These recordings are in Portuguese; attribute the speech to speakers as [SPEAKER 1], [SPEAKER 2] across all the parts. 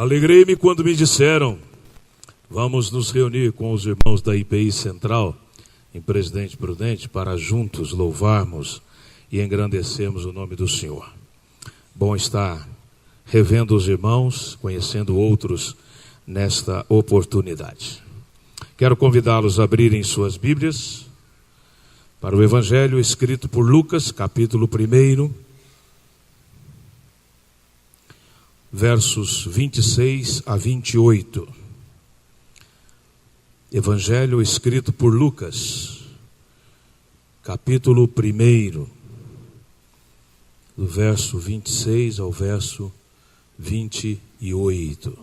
[SPEAKER 1] Alegrei-me quando me disseram: vamos nos reunir com os irmãos da IPI Central em Presidente Prudente para juntos louvarmos e engrandecermos o nome do Senhor. Bom estar revendo os irmãos, conhecendo outros nesta oportunidade. Quero convidá-los a abrirem suas Bíblias para o Evangelho escrito por Lucas, capítulo 1, versos 26 a 28. Evangelho escrito por Lucas, capítulo 1, do verso 26 ao verso 28.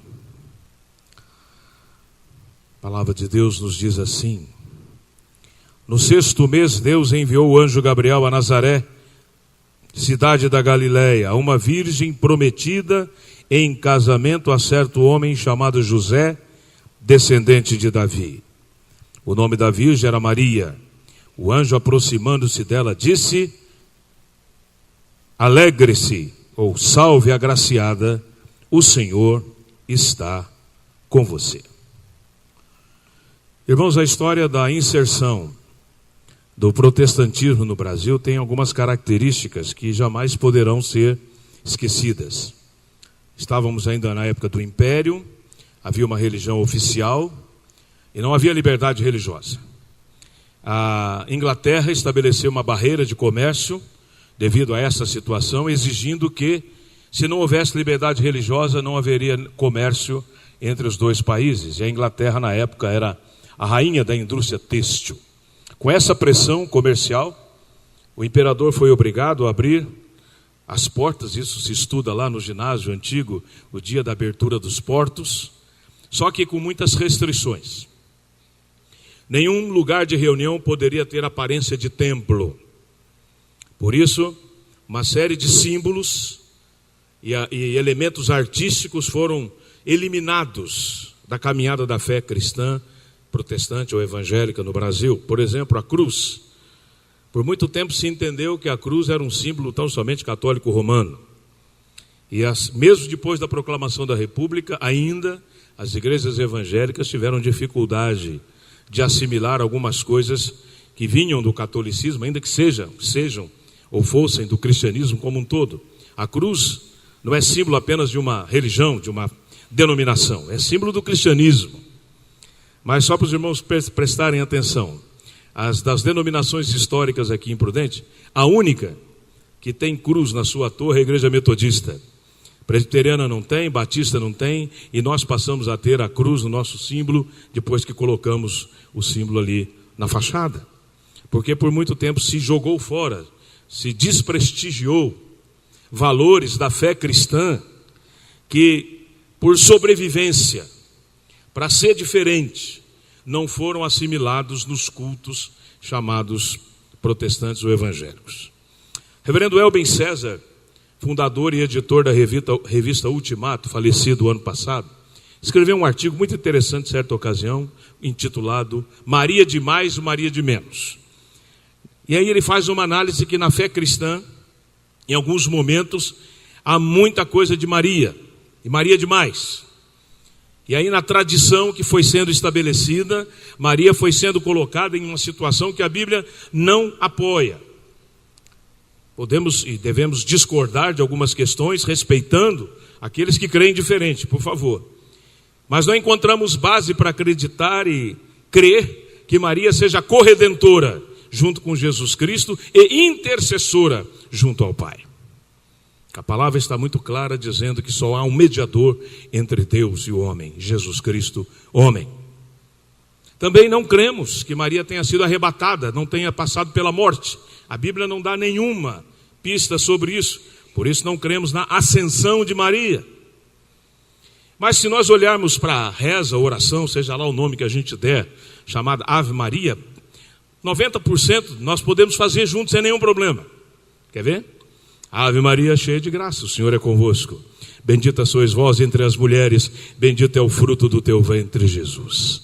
[SPEAKER 1] A palavra de Deus nos diz assim: no 6º mês, Deus enviou o anjo Gabriel a Nazaré, cidade da Galileia, a uma virgem prometida em casamento a certo homem chamado José, descendente de Davi. O nome da virgem era Maria. O anjo, aproximando-se dela, disse: alegre-se, ou salve agraciada, o Senhor está com você. Irmãos, a história da inserção do protestantismo no Brasil tem algumas características que jamais poderão ser esquecidas. Estávamos ainda na época do Império, havia uma religião oficial e não havia liberdade religiosa. A Inglaterra estabeleceu uma barreira de comércio devido a essa situação, exigindo que, se não houvesse liberdade religiosa, não haveria comércio entre os dois países. E a Inglaterra, na época, era a rainha da indústria têxtil. Com essa pressão comercial, o imperador foi obrigado a abrir as portas. Isso se estuda lá no ginásio antigo, o dia da abertura dos portos, só que com muitas restrições. Nenhum lugar de reunião poderia ter aparência de templo. Por isso, uma série de símbolos e elementos artísticos foram eliminados da caminhada da fé cristã, protestante ou evangélica no Brasil. Por exemplo, a cruz. Por muito tempo se entendeu que a cruz era um símbolo tão somente católico romano. E mesmo depois da proclamação da República, ainda as igrejas evangélicas tiveram dificuldade de assimilar algumas coisas que vinham do catolicismo, ainda que sejam ou fossem do cristianismo como um todo. A cruz não é símbolo apenas de uma religião, de uma denominação, é símbolo do cristianismo. Mas só para os irmãos prestarem atenção, das denominações históricas aqui em Prudente, a única que tem cruz na sua torre é a Igreja Metodista. Presbiteriana não tem, Batista não tem, e nós passamos a ter a cruz no nosso símbolo depois que colocamos o símbolo ali na fachada. Porque por muito tempo se jogou fora, se desprestigiou valores da fé cristã que, por sobrevivência, para ser diferente, não foram assimilados nos cultos chamados protestantes ou evangélicos. Reverendo Elben César, fundador e editor da revista Ultimato, falecido ano passado, escreveu um artigo muito interessante, certa ocasião, intitulado Maria de Mais, Maria de Menos. E aí ele faz uma análise que na fé cristã, em alguns momentos, há muita coisa de Maria, e Maria demais. E aí na tradição que foi sendo estabelecida, Maria foi sendo colocada em uma situação que a Bíblia não apoia. Podemos e devemos discordar de algumas questões, respeitando aqueles que creem diferente, por favor. Mas não encontramos base para acreditar e crer que Maria seja corredentora junto com Jesus Cristo e intercessora junto ao Pai. A palavra está muito clara dizendo que só há um mediador entre Deus e o homem, Jesus Cristo, homem. Também não cremos que Maria tenha sido arrebatada, não tenha passado pela morte. A Bíblia não dá nenhuma pista sobre isso, por isso não cremos na ascensão de Maria. Mas se nós olharmos para a reza, a oração, seja lá o nome que a gente der, chamada Ave Maria, 90% nós podemos fazer juntos sem nenhum problema. Quer ver? Ave Maria, cheia de graça, o Senhor é convosco. Bendita sois vós entre as mulheres, bendito é o fruto do teu ventre, Jesus.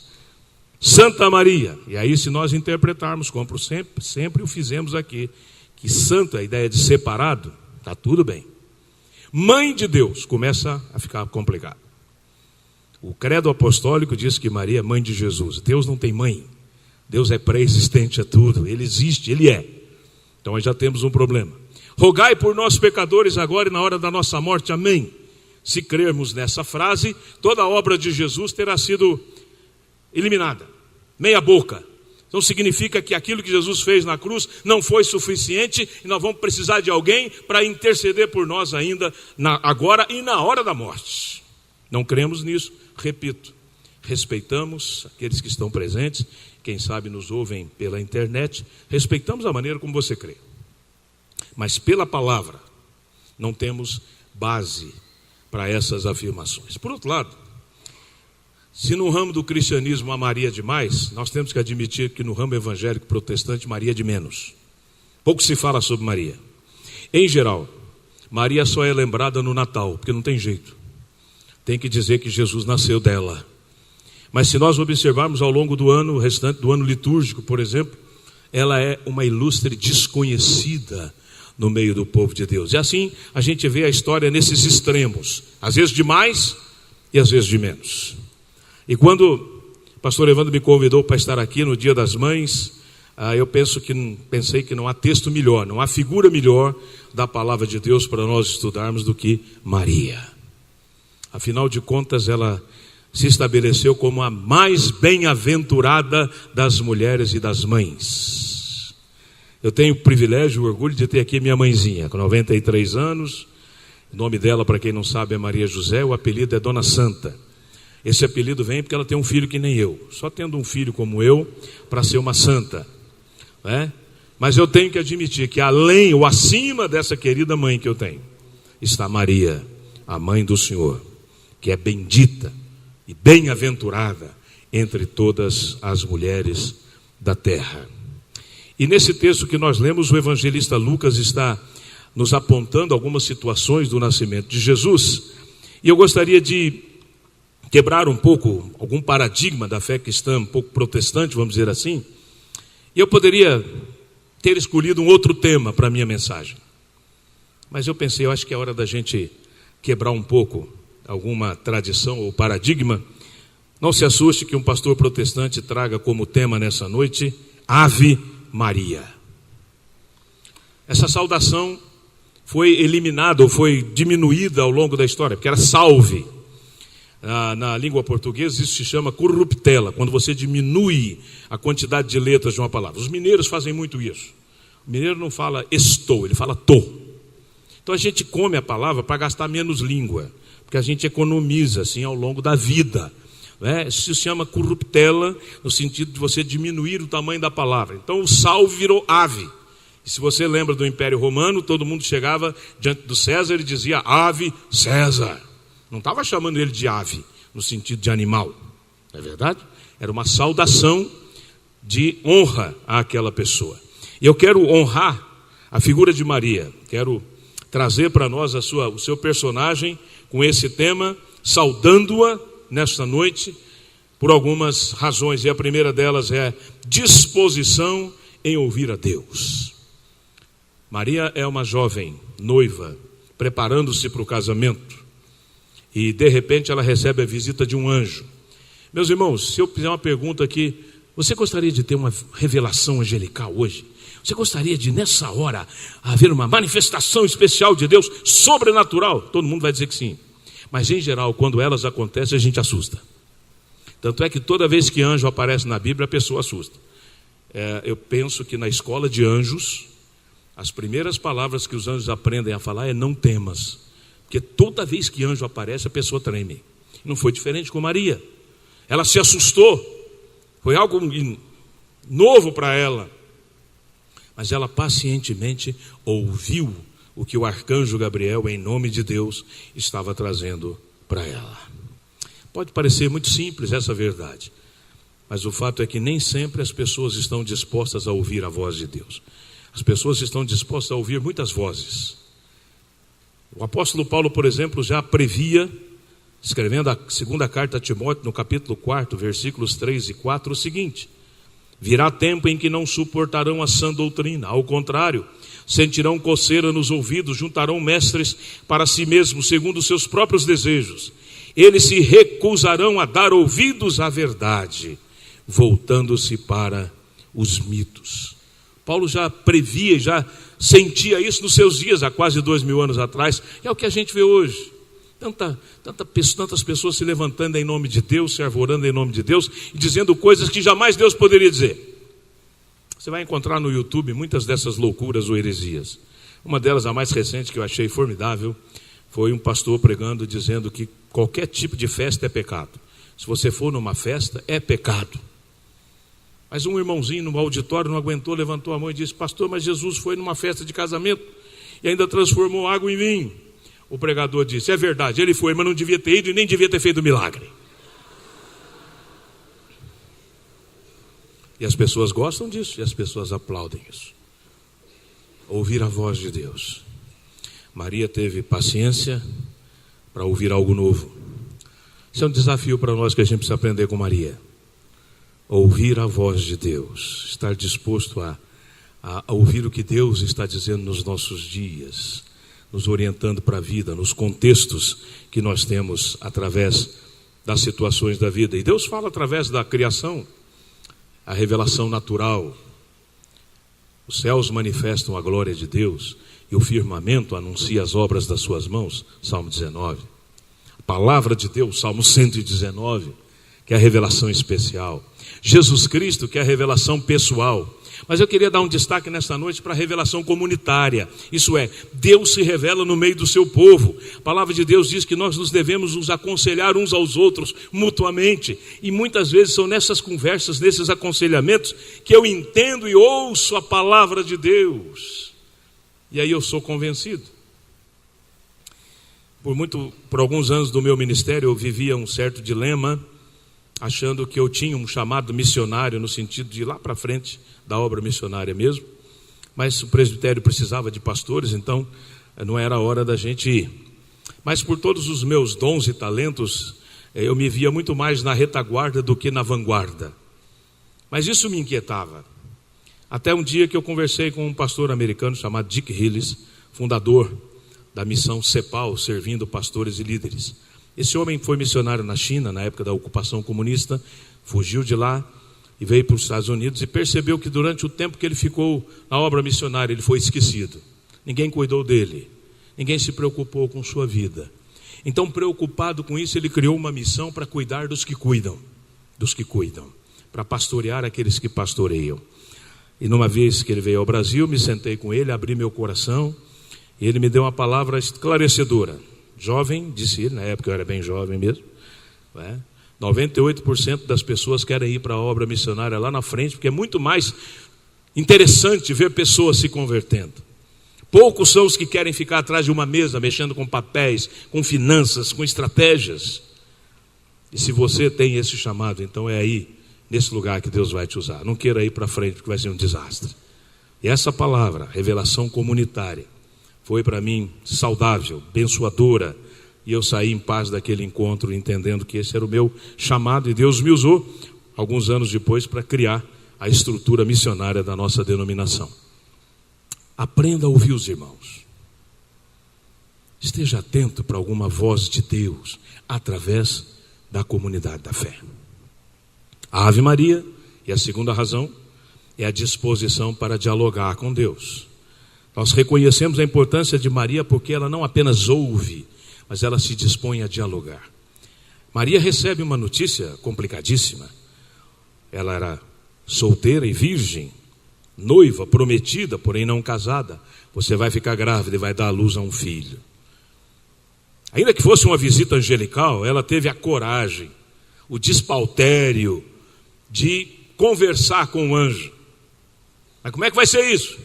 [SPEAKER 1] Santa Maria, e aí se nós interpretarmos como sempre o fizemos aqui, que santo é a ideia de separado, está tudo bem. Mãe de Deus, começa a ficar complicado. O credo apostólico diz que Maria é mãe de Jesus. Deus não tem mãe. Deus é pré-existente a tudo. Ele existe, Ele é. Então aí já temos um problema. Rogai por nós pecadores agora e na hora da nossa morte. Amém. Se crermos nessa frase, toda a obra de Jesus terá sido eliminada. Meia boca. Então significa que aquilo que Jesus fez na cruz não foi suficiente e nós vamos precisar de alguém para interceder por nós ainda agora e na hora da morte. Não cremos nisso, repito. Respeitamos aqueles que estão presentes, quem sabe nos ouvem pela internet, respeitamos a maneira como você crê. Mas pela palavra, não temos base para essas afirmações. Por outro lado, se no ramo do cristianismo há Maria demais, nós temos que admitir que no ramo evangélico protestante, Maria é de menos. Pouco se fala sobre Maria. Em geral, Maria só é lembrada no Natal, porque não tem jeito. Tem que dizer que Jesus nasceu dela. Mas se nós observarmos ao longo do ano, o restante do ano litúrgico, por exemplo, ela é uma ilustre desconhecida no meio do povo de Deus. E assim a gente vê a história nesses extremos, às vezes de mais e às vezes de menos. E quando o pastor Evandro me convidou para estar aqui no Dia das Mães, eu pensei que não há texto melhor, não há figura melhor da palavra de Deus para nós estudarmos do que Maria. Afinal de contas, ela se estabeleceu como a mais bem-aventurada das mulheres e das mães. Eu tenho o privilégio, o orgulho de ter aqui minha mãezinha, com 93 anos. O nome dela, para quem não sabe, é Maria José, o apelido é Dona Santa. Esse apelido vem porque ela tem um filho que nem eu. Só tendo um filho como eu, para ser uma santa, né? Mas eu tenho que admitir que além ou acima dessa querida mãe que eu tenho, está Maria, a mãe do Senhor, que é bendita e bem-aventurada entre todas as mulheres da terra. E nesse texto que nós lemos, o evangelista Lucas está nos apontando algumas situações do nascimento de Jesus. E eu gostaria de quebrar um pouco algum paradigma da fé cristã, um pouco protestante, vamos dizer assim. E eu poderia ter escolhido um outro tema para a minha mensagem. Mas eu pensei, eu acho que é hora da gente quebrar um pouco alguma tradição ou paradigma. Não se assuste que um pastor protestante traga como tema nessa noite, Ave Maria. Essa saudação foi eliminada ou foi diminuída ao longo da história, porque era salve. Na língua portuguesa isso se chama corruptela, quando você diminui a quantidade de letras de uma palavra. Os mineiros fazem muito isso. O mineiro não fala estou, ele fala tô. Então a gente come a palavra para gastar menos língua, porque a gente economiza assim ao longo da vida, né? Isso se chama corruptela, no sentido de você diminuir o tamanho da palavra. Então o salve virou ave. E se você lembra do Império Romano, todo mundo chegava diante do César e dizia ave César. Não estava chamando ele de ave, no sentido de animal, não é verdade? Era uma saudação de honra àquela pessoa. E eu quero honrar a figura de Maria, quero trazer para nós o seu personagem com esse tema, saudando-a nesta noite, por algumas razões. E a primeira delas é disposição em ouvir a Deus. Maria é uma jovem noiva, preparando-se para o casamento. E de repente ela recebe a visita de um anjo. Meus irmãos, se eu fizer uma pergunta aqui, você gostaria de ter uma revelação angelical hoje? Você gostaria de nessa hora haver uma manifestação especial de Deus, sobrenatural? Todo mundo vai dizer que sim. Mas em geral, quando elas acontecem, a gente assusta. Tanto é que toda vez que anjo aparece na Bíblia, a pessoa assusta. Eu penso que na escola de anjos, as primeiras palavras que os anjos aprendem a falar é não temas. Porque toda vez que anjo aparece, a pessoa treme. Não foi diferente com Maria. Ela se assustou. Foi algo novo para ela. Mas ela pacientemente ouviu o que o arcanjo Gabriel, em nome de Deus, estava trazendo para ela. Pode parecer muito simples essa verdade. Mas o fato é que nem sempre as pessoas estão dispostas a ouvir a voz de Deus. As pessoas estão dispostas a ouvir muitas vozes. O apóstolo Paulo, por exemplo, já previa, escrevendo a segunda carta a Timóteo, no capítulo 4, versículos 3 e 4, o seguinte: virá tempo em que não suportarão a sã doutrina, ao contrário, sentirão coceira nos ouvidos, juntarão mestres para si mesmos, segundo os seus próprios desejos, Eles se recusarão a dar ouvidos à verdade, voltando-se para os mitos. Paulo já previa, já sentia isso nos seus dias, há quase 2000 anos atrás. É o que a gente vê hoje. Tantas pessoas se levantando em nome de Deus, se arvorando em nome de Deus e dizendo coisas que jamais Deus poderia dizer. Você vai encontrar no YouTube muitas dessas loucuras ou heresias. Uma delas, a mais recente, que eu achei formidável, foi um pastor pregando, dizendo que qualquer tipo de festa é pecado. Se você for numa festa, é pecado. Mas um irmãozinho no auditório não aguentou, levantou a mão e disse: pastor, mas Jesus foi numa festa de casamento e ainda transformou água em vinho. O pregador disse: é verdade, ele foi, mas não devia ter ido e nem devia ter feito milagre. E as pessoas gostam disso, e as pessoas aplaudem isso. Ouvir a voz de Deus. Maria teve paciência para ouvir algo novo. Isso é um desafio para nós que a gente precisa aprender com Maria. Ouvir a voz de Deus, estar disposto a ouvir o que Deus está dizendo nos nossos dias, nos orientando para a vida, nos contextos que nós temos através das situações da vida. E Deus fala através da criação, a revelação natural. Os céus manifestam a glória de Deus e o firmamento anuncia as obras das suas mãos, Salmo 19. A palavra de Deus, Salmo 119, que é a revelação especial. Jesus Cristo, que é a revelação pessoal. Mas eu queria dar um destaque nesta noite para a revelação comunitária. Isso é, Deus se revela no meio do seu povo. A palavra de Deus diz que nós nos devemos nos aconselhar uns aos outros mutuamente. E muitas vezes são nessas conversas, nesses aconselhamentos, que eu entendo e ouço a palavra de Deus. E aí eu sou convencido. Por alguns anos do meu ministério eu vivia um certo dilema, achando que eu tinha um chamado missionário no sentido de ir lá para frente da obra missionária mesmo, mas o presbitério precisava de pastores, então não era a hora da gente ir. Mas por todos os meus dons e talentos, eu me via muito mais na retaguarda do que na vanguarda. Mas isso me inquietava. Até um dia que eu conversei com um pastor americano chamado Dick Hillis, fundador da missão CEPAL, servindo pastores e líderes. Esse homem foi missionário na China, na época da ocupação comunista, fugiu de lá e veio para os Estados Unidos e percebeu que durante o tempo que ele ficou na obra missionária, ele foi esquecido. Ninguém cuidou dele, ninguém se preocupou com sua vida. Então, preocupado com isso, ele criou uma missão para cuidar dos que cuidam, para pastorear aqueles que pastoreiam. E numa vez que ele veio ao Brasil, me sentei com ele, abri meu coração e ele me deu uma palavra esclarecedora. Jovem, disse ele, na época eu era bem jovem mesmo, 98% das pessoas querem ir para a obra missionária lá na frente, porque é muito mais interessante ver pessoas se convertendo. Poucos são os que querem ficar atrás de uma mesa, mexendo com papéis, com finanças, com estratégias. E se você tem esse chamado, então é aí, nesse lugar que Deus vai te usar. Não queira ir para frente, porque vai ser um desastre. E essa palavra, revelação comunitária, foi para mim saudável, abençoadora, e eu saí em paz daquele encontro, entendendo que esse era o meu chamado, e Deus me usou, alguns anos depois, para criar a estrutura missionária da nossa denominação. Aprenda a ouvir os irmãos. Esteja atento para alguma voz de Deus, através da comunidade da fé. A Ave Maria, e a segunda razão, é a disposição para dialogar com Deus. Nós reconhecemos a importância de Maria porque ela não apenas ouve, mas ela se dispõe a dialogar. Maria recebe uma notícia complicadíssima. Ela era solteira e virgem, noiva, prometida, porém não casada. Você vai ficar grávida e vai dar à luz a um filho. Ainda que fosse uma visita angelical, ela teve a coragem, o despautério de conversar com o anjo. Mas como é que vai ser isso?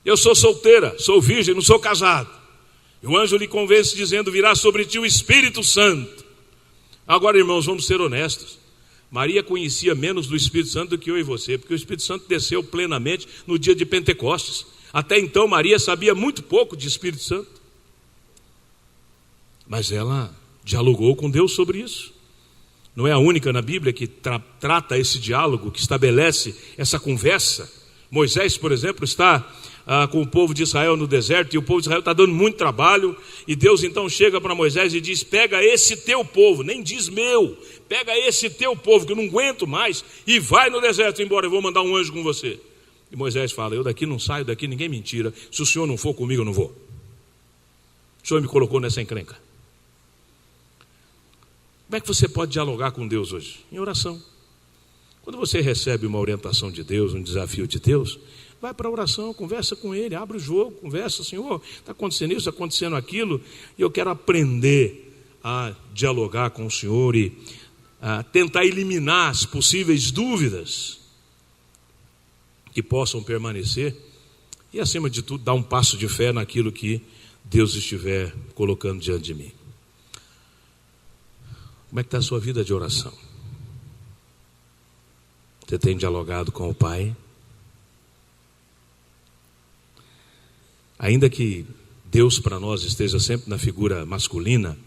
[SPEAKER 1] Eu sou solteira, sou virgem, não sou casado. E o anjo lhe convence dizendo: virá sobre ti o Espírito Santo. Agora, irmãos, vamos ser honestos. Maria conhecia menos do Espírito Santo do que eu e você, porque o Espírito Santo desceu plenamente no dia de Pentecostes. Até então Maria sabia muito pouco de Espírito Santo. Mas ela dialogou com Deus sobre isso. Não é a única na Bíblia que trata esse diálogo, que estabelece essa conversa Moisés, por exemplo, está com o povo de Israel no deserto, e o povo de Israel está dando muito trabalho, e Deus então chega para Moisés e diz: pega esse teu povo, nem diz meu, pega esse teu povo que eu não aguento mais, e vai no deserto embora, eu vou mandar um anjo com você. E Moisés fala: eu daqui não saio, daqui ninguém me tira, se o senhor não for comigo eu não vou. O senhor me colocou nessa encrenca. Como é que você pode dialogar com Deus hoje? Em oração. Quando você recebe uma orientação de Deus, um desafio de Deus, vai para a oração, conversa com Ele, abre o jogo, conversa: Senhor, está acontecendo isso, está acontecendo aquilo, e eu quero aprender a dialogar com o Senhor e tentar eliminar as possíveis dúvidas que possam permanecer, e acima de tudo, dar um passo de fé naquilo que Deus estiver colocando diante de mim. Como é que está a sua vida de oração? Você tem dialogado com o Pai? Ainda que Deus para nós esteja sempre na figura masculina,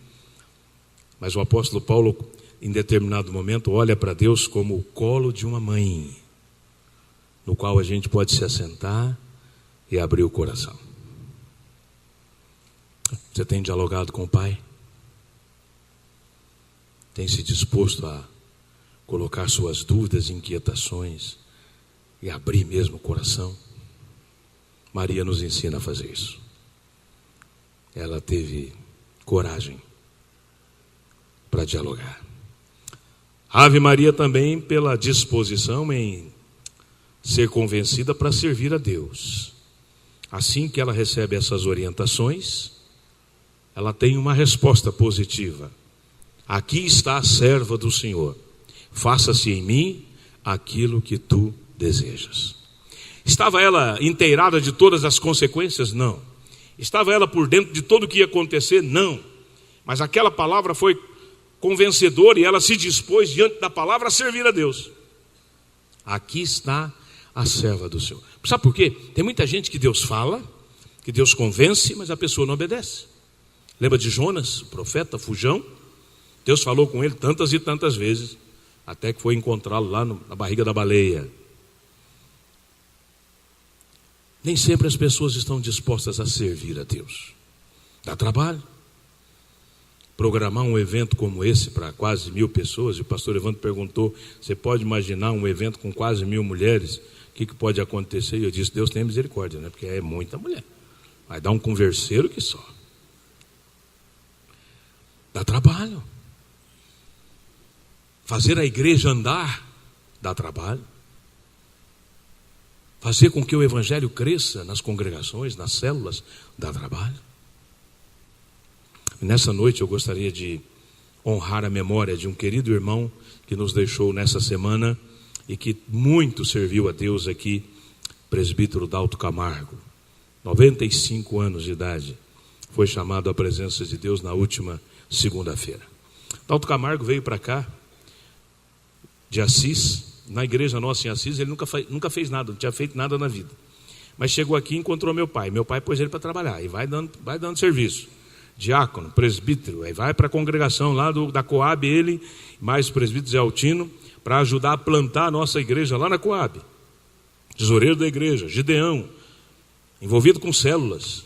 [SPEAKER 1] mas o apóstolo Paulo, em determinado momento, olha para Deus como o colo de uma mãe, no qual a gente pode se assentar e abrir o coração. Você tem dialogado com o Pai? Tem se disposto a colocar suas dúvidas e inquietações e abrir mesmo o coração? Maria nos ensina a fazer isso. Ela teve coragem para dialogar. Ave Maria também pela disposição em ser convencida para servir a Deus. Assim que ela recebe essas orientações, ela tem uma resposta positiva. Aqui está a serva do Senhor, faça-se em mim aquilo que tu desejas. Estava ela inteirada de todas as consequências? Não. Estava ela por dentro de tudo o que ia acontecer? Não. Mas aquela palavra foi convencedora e ela se dispôs diante da palavra a servir a Deus. Aqui está a serva do Senhor. Sabe por quê? Tem muita gente que Deus fala, que Deus convence, mas a pessoa não obedece. Lembra de Jonas, o profeta, fujão? Deus falou com ele tantas e tantas vezes, até que foi encontrá-lo lá na barriga da baleia. Nem sempre as pessoas estão dispostas a servir a Deus. Dá trabalho. Programar um evento como esse para quase 1000 pessoas, e o pastor Evandro perguntou: você pode imaginar um evento com quase 1000 mulheres? O que pode acontecer? E eu disse: Deus tem misericórdia, né? Porque é muita mulher. Vai dar um converseiro que só. Dá trabalho. Fazer a igreja andar dá trabalho. Fazer com que o evangelho cresça nas congregações, nas células, dá trabalho. E nessa noite eu gostaria de honrar a memória de um querido irmão que nos deixou nessa semana e que muito serviu a Deus aqui, presbítero Dalto Camargo, 95 anos de idade, foi chamado à presença de Deus na última segunda-feira. Dalto Camargo veio para cá, de Assis, na igreja nossa em Assis. Ele nunca fez nada, não tinha feito nada na vida. Mas chegou aqui e encontrou meu pai. Meu pai pôs ele para trabalhar e vai dando serviço. Diácono, presbítero, aí vai para a congregação lá da Coab, ele, mais o presbítero Zé Altino, para ajudar a plantar a nossa igreja lá na Coab. Tesoureiro da igreja, Gideão, envolvido com células.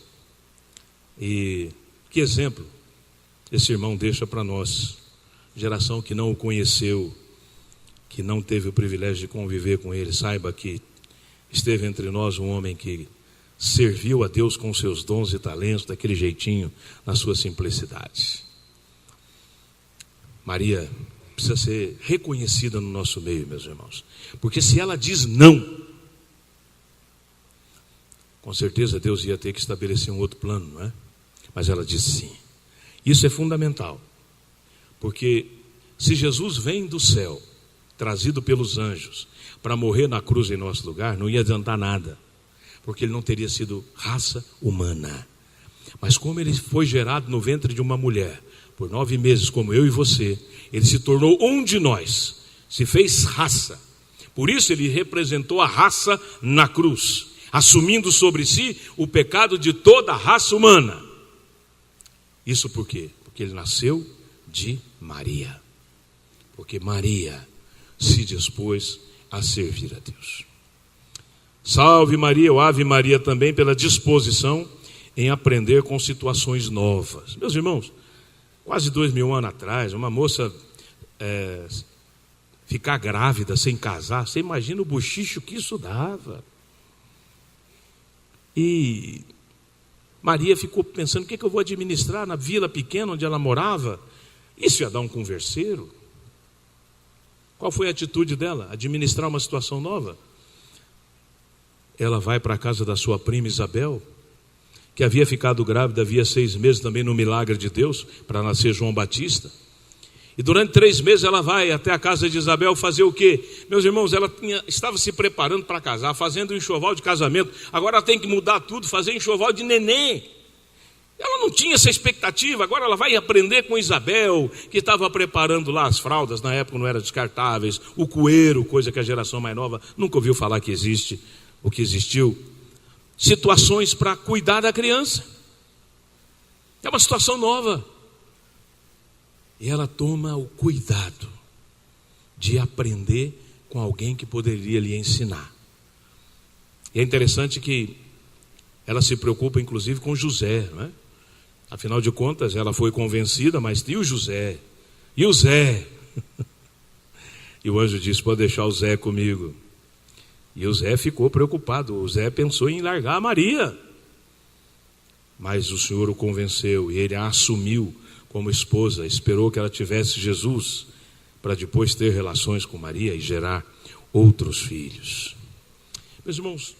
[SPEAKER 1] E que exemplo esse irmão deixa para nós, geração que não o conheceu, que não teve o privilégio de conviver com ele. Saiba que esteve entre nós um homem que serviu a Deus com seus dons e talentos, daquele jeitinho, na sua simplicidade. Maria precisa ser reconhecida no nosso meio, meus irmãos, porque se ela diz não, com certeza Deus ia ter que estabelecer um outro plano, não é? Mas ela diz sim. Isso é fundamental, porque se Jesus vem do céu, trazido pelos anjos, para morrer na cruz em nosso lugar, não ia adiantar nada, porque ele não teria sido raça humana. Mas como ele foi gerado no ventre de uma mulher, por 9 meses, como eu e você, ele se tornou um de nós, se fez raça. Por isso ele representou a raça na cruz, assumindo sobre si o pecado de toda a raça humana. Isso por quê? Porque ele nasceu de Maria. Porque Maria se dispôs a servir a Deus. Salve Maria, ou Ave Maria também, pela disposição em aprender com situações novas. Meus irmãos, quase 2000 anos atrás, uma moça ficar grávida sem casar, você imagina o bochicho que isso dava. E Maria ficou pensando, o que eu vou administrar na vila pequena onde ela morava? Isso ia dar um converseiro. Qual foi a atitude dela? Administrar uma situação nova. Ela vai para a casa da sua prima Isabel, que havia ficado grávida havia 6 meses também no milagre de Deus, para nascer João Batista. E durante 3 meses ela vai até a casa de Isabel fazer o quê? Meus irmãos, ela estava se preparando para casar, fazendo um enxoval de casamento. Agora ela tem que mudar tudo, fazer enxoval de neném. Ela não tinha essa expectativa. Agora ela vai aprender com Isabel, que estava preparando lá as fraldas, na época não eram descartáveis, o cueiro, coisa que a geração mais nova nunca ouviu falar que existe, o que existiu. Situações para cuidar da criança. É uma situação nova. E ela toma o cuidado de aprender com alguém que poderia lhe ensinar. E é interessante que ela se preocupa inclusive com José, não é? Afinal de contas, ela foi convencida, mas e o José? E o Zé? E o anjo disse, pode deixar o Zé comigo. E o Zé ficou preocupado. O Zé pensou em largar a Maria. Mas o Senhor o convenceu e ele a assumiu como esposa. Esperou que ela tivesse Jesus para depois ter relações com Maria e gerar outros filhos. Meus irmãos,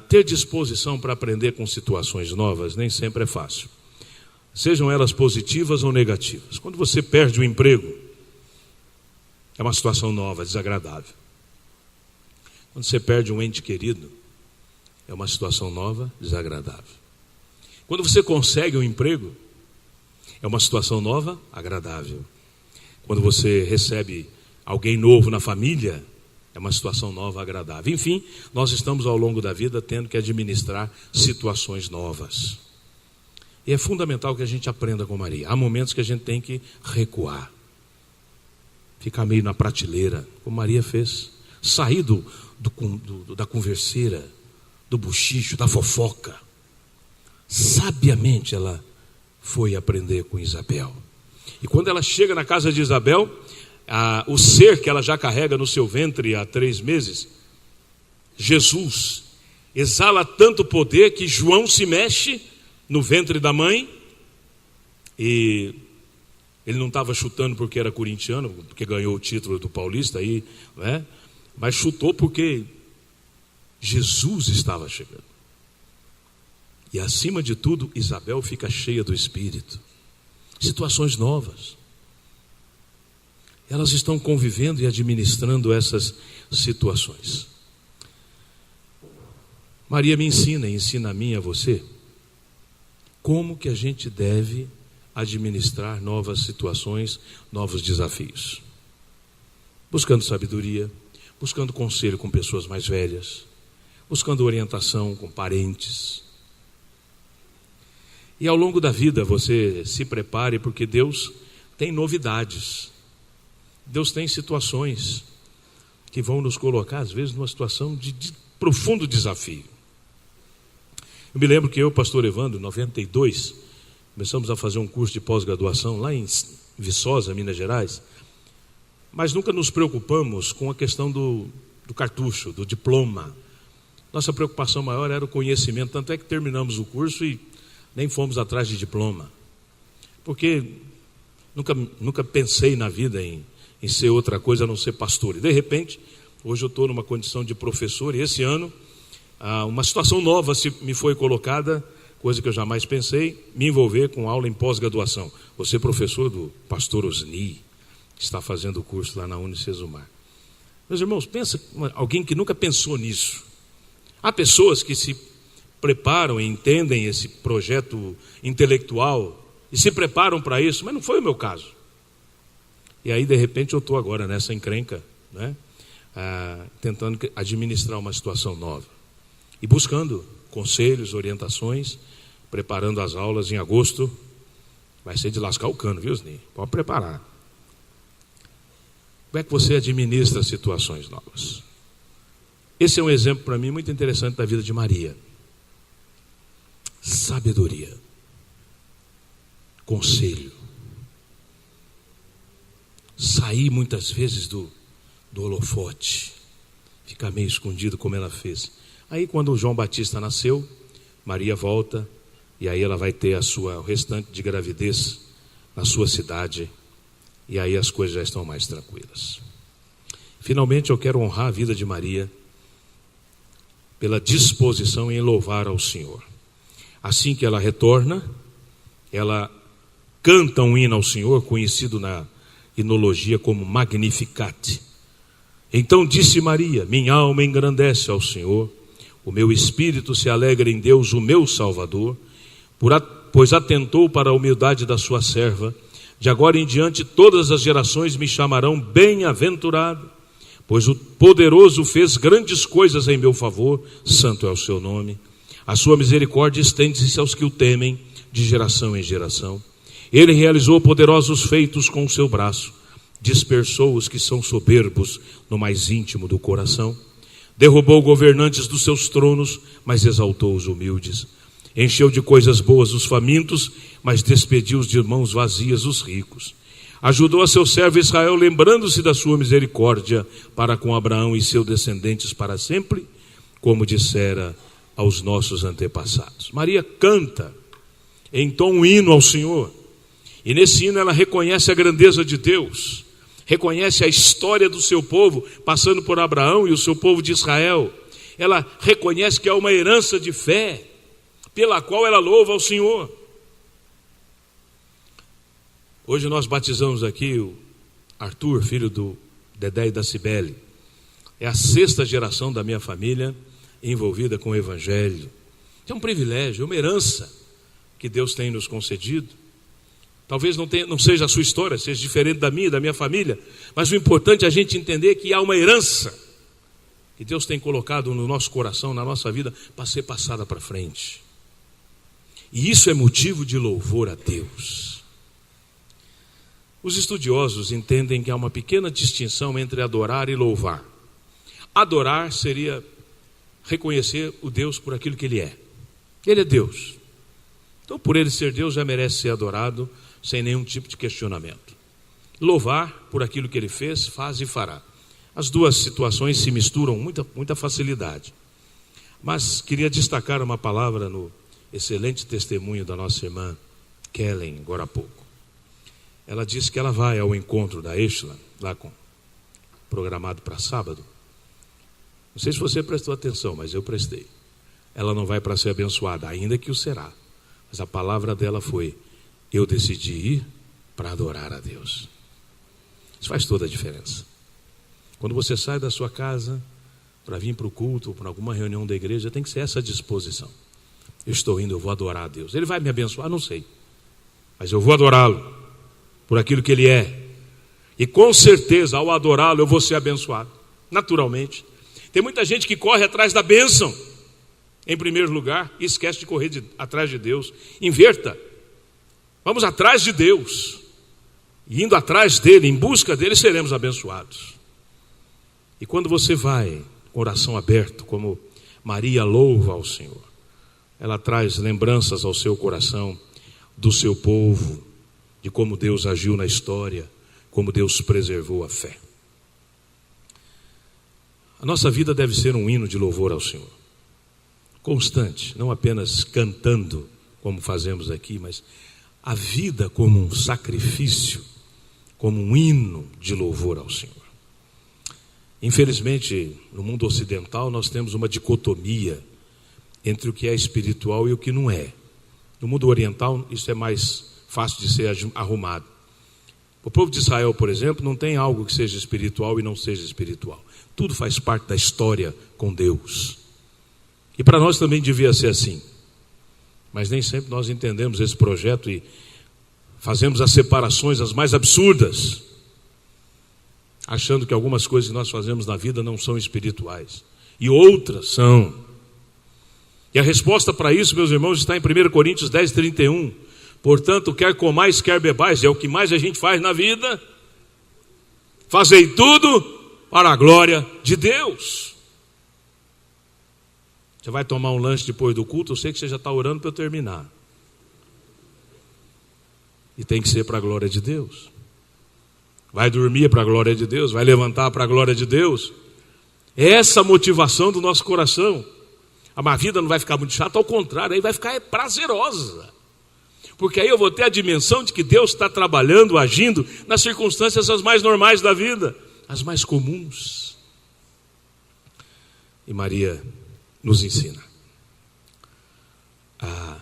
[SPEAKER 1] ter disposição para aprender com situações novas nem sempre é fácil. Sejam elas positivas ou negativas. Quando você perde o emprego, é uma situação nova, desagradável. Quando você perde um ente querido, é uma situação nova, desagradável. Quando você consegue um emprego, é uma situação nova, agradável. Quando você recebe alguém novo na família, é uma situação nova, agradável. Enfim, nós estamos ao longo da vida tendo que administrar situações novas. E é fundamental que a gente aprenda com Maria. Há momentos que a gente tem que recuar. Ficar meio na prateleira, como Maria fez. Sair da converseira, do bochicho, da fofoca. Sabiamente ela foi aprender com Isabel. E quando ela chega na casa de Isabel, o ser que ela já carrega no seu ventre há 3 meses, Jesus, exala tanto poder que João se mexe no ventre da mãe. E ele não estava chutando porque era corintiano, porque ganhou o título do Paulista aí, né? Mas chutou porque Jesus estava chegando. E acima de tudo, Isabel fica cheia do Espírito. Situações novas. Elas estão convivendo e administrando essas situações. Maria me ensina, e ensina a mim e a você, como que a gente deve administrar novas situações, novos desafios. Buscando sabedoria, buscando conselho com pessoas mais velhas, buscando orientação com parentes. E ao longo da vida você se prepare, porque Deus tem novidades. Deus tem situações que vão nos colocar, às vezes, numa situação de profundo desafio. Eu me lembro que eu, pastor Evandro, em 92, começamos a fazer um curso de pós-graduação lá em Viçosa, Minas Gerais, mas nunca nos preocupamos com a questão do cartucho, do diploma. Nossa preocupação maior era o conhecimento, tanto é que terminamos o curso e nem fomos atrás de diploma, porque nunca pensei na vida em ser outra coisa a não ser pastor. E de repente, hoje eu estou numa condição de professor, e esse ano uma situação nova me foi colocada, coisa que eu jamais pensei, me envolver com aula em pós-graduação. Você é professor do pastor Osni, que está fazendo o curso lá na Unicesumar. Meus irmãos, pensa alguém que nunca pensou nisso. Há pessoas que se preparam e entendem esse projeto intelectual e se preparam para isso, mas não foi o meu caso. E aí, de repente, eu estou agora nessa encrenca, né? Tentando administrar uma situação nova. E buscando conselhos, orientações, preparando as aulas em agosto. Vai ser de lascar o cano, viu, Zni? Pode preparar. Como é que você administra situações novas? Esse é um exemplo para mim muito interessante da vida de Maria. Sabedoria, conselho, sair muitas vezes do holofote, ficar meio escondido como ela fez. Aí quando o João Batista nasceu, Maria volta e aí ela vai ter o restante de gravidez na sua cidade, e aí as coisas já estão mais tranquilas. Finalmente eu quero honrar a vida de Maria pela disposição em louvar ao Senhor. Assim que ela retorna, ela canta um hino ao Senhor, conhecido na hinologia como Magnificat. Então disse Maria: minha alma engrandece ao Senhor, o meu espírito se alegra em Deus, o meu Salvador, pois atentou para a humildade da sua serva. De agora em diante todas as gerações me chamarão bem-aventurado, pois o poderoso fez grandes coisas em meu favor, santo é o seu nome. A sua misericórdia estende-se aos que o temem, de geração em geração. Ele realizou poderosos feitos com o seu braço, dispersou os que são soberbos no mais íntimo do coração. Derrubou governantes dos seus tronos, mas exaltou os humildes. Encheu de coisas boas os famintos, mas despediu de mãos vazias os ricos. Ajudou a seu servo Israel, lembrando-se da sua misericórdia para com Abraão e seus descendentes para sempre, como dissera aos nossos antepassados. Maria canta em tom um hino ao Senhor, e nesse hino ela reconhece a grandeza de Deus, reconhece a história do seu povo, passando por Abraão e o seu povo de Israel. Ela reconhece que é uma herança de fé, pela qual ela louva ao Senhor. Hoje nós batizamos aqui o Arthur, filho do Dedé e da Cibele. É a 6ª geração da minha família envolvida com o Evangelho. É um privilégio, é uma herança que Deus tem nos concedido. Talvez não seja a sua história, seja diferente da minha, da minha família, mas o importante é a gente entender que há uma herança que Deus tem colocado no nosso coração, na nossa vida, para ser passada para frente. E isso é motivo de louvor a Deus. Os estudiosos entendem que há uma pequena distinção entre adorar e louvar. Adorar seria reconhecer o Deus por aquilo que Ele é. Ele é Deus. Então, por Ele ser Deus, já merece ser adorado sem nenhum tipo de questionamento. Louvar por aquilo que Ele fez, faz e fará. As duas situações se misturam com muita facilidade. Mas queria destacar uma palavra no excelente testemunho da nossa irmã Kellen, agora há pouco. Ela disse que ela vai ao encontro da Eshla, programado para sábado. Não sei se você prestou atenção, mas eu prestei. Ela não vai para ser abençoada, ainda que o será. Mas a palavra dela foi: eu decidi ir para adorar a Deus. Isso faz toda a diferença. Quando você sai da sua casa para vir para o culto ou para alguma reunião da igreja, tem que ser essa disposição. Eu estou indo, eu vou adorar a Deus. Ele vai me abençoar? Não sei. Mas eu vou adorá-lo por aquilo que Ele é. E com certeza, ao adorá-lo, eu vou ser abençoado. Naturalmente. Tem muita gente que corre atrás da bênção, em primeiro lugar, e esquece de correr atrás de Deus. Inverta. Vamos atrás de Deus. E indo atrás dEle, em busca dEle, seremos abençoados. E quando você vai, com o coração aberto, como Maria louva ao Senhor, ela traz lembranças ao seu coração do seu povo, de como Deus agiu na história, como Deus preservou a fé. A nossa vida deve ser um hino de louvor ao Senhor, constante, não apenas cantando, como fazemos aqui, mas a vida como um sacrifício, como um hino de louvor ao Senhor. Infelizmente, no mundo ocidental, nós temos uma dicotomia entre o que é espiritual e o que não é. No mundo oriental, isso é mais fácil de ser arrumado. O povo de Israel, por exemplo, não tem algo que seja espiritual e não seja espiritual. Tudo faz parte da história com Deus. E para nós também devia ser assim. Mas nem sempre nós entendemos esse projeto e fazemos as separações as mais absurdas, achando que algumas coisas que nós fazemos na vida não são espirituais. E outras são. E a resposta para isso, meus irmãos, está em 1 Coríntios 10, 31. Portanto, quer comais, quer bebais, é o que mais a gente faz na vida. Fazei tudo para a glória de Deus. Você vai tomar um lanche depois do culto, eu sei que você já está orando para eu terminar. E tem que ser para a glória de Deus. Vai dormir para a glória de Deus, vai levantar para a glória de Deus. Essa motivação do nosso coração. A vida não vai ficar muito chata, ao contrário, aí vai ficar prazerosa. Porque aí eu vou ter a dimensão de que Deus está trabalhando, agindo nas circunstâncias as mais normais da vida, as mais comuns. E Maria nos ensina a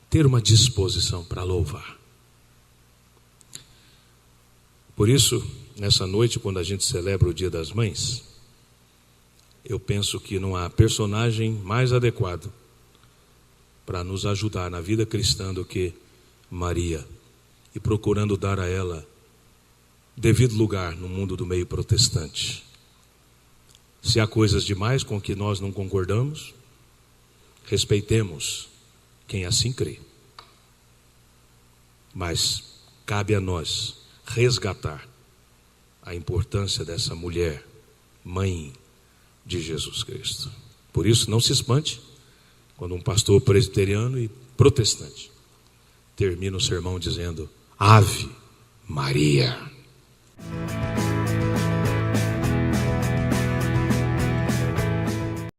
[SPEAKER 1] ter uma disposição para louvar. Por isso, nessa noite, quando a gente celebra o Dia das Mães, eu penso que não há personagem mais adequado para nos ajudar na vida cristã do que Maria, e procurando dar a ela devido lugar no mundo do meio protestante. Se há coisas demais com que nós não concordamos, respeitemos quem assim crê. Mas cabe a nós resgatar a importância dessa mulher, mãe de Jesus Cristo. Por isso, não se espante quando um pastor presbiteriano e protestante termina o sermão dizendo: Ave Maria.